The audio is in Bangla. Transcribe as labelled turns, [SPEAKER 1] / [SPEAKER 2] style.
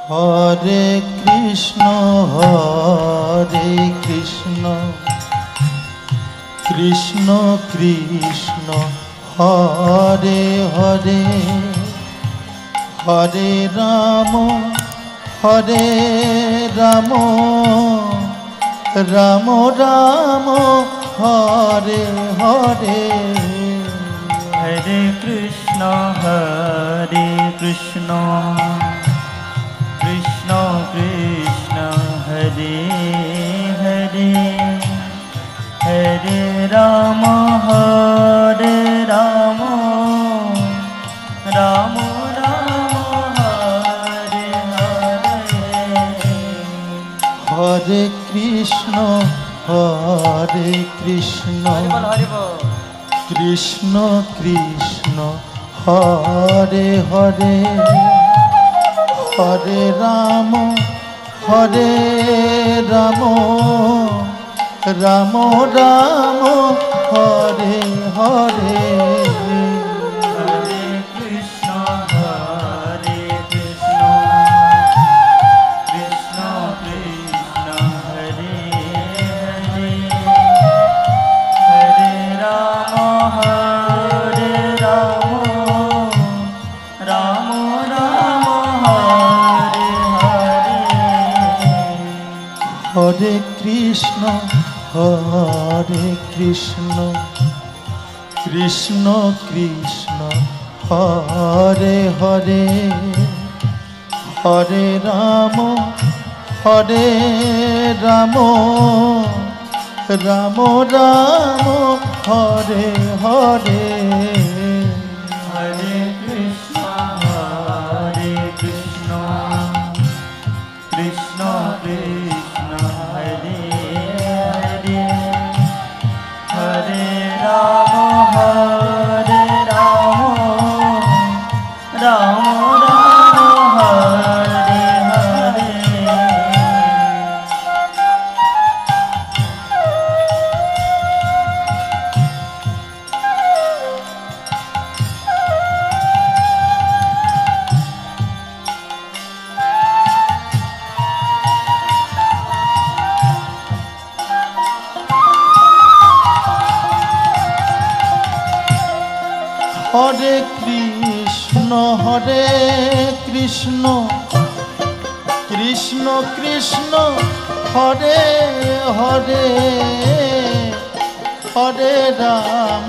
[SPEAKER 1] হরে কৃষ্ণ কৃষ্ণ কৃষ্ণ হরে হরে, হরে রাম রাম রাম হরে হরে।
[SPEAKER 2] হরে কৃষ্ণ কৃষ্ণ কৃষ্ণ হরে হরে, হরে রাম রাম রাম হরে হরে।
[SPEAKER 1] হরে কৃষ্ণ কৃষ্ণ কৃষ্ণ হরে হরে, হরে রাম রাম রাম হরে হরে।
[SPEAKER 2] হরে কৃষ্ণ কৃষ্ণ কৃষ্ণ হরে হরে, হরে রাম রাম রাম হরে হরে।
[SPEAKER 1] হরে কৃষ্ণ কৃষ্ণ কৃষ্ণ হরে হরে, হরে রাম রাম রাম হরে হরে।
[SPEAKER 2] হরে কৃষ্ণ কৃষ্ণ কৃষ্ণ হরে হরে, হরে রাম রাম হরে হরে।
[SPEAKER 1] হরে কৃষ্ণ কৃষ্ণ কৃষ্ণ হরে হরে, হরে রাম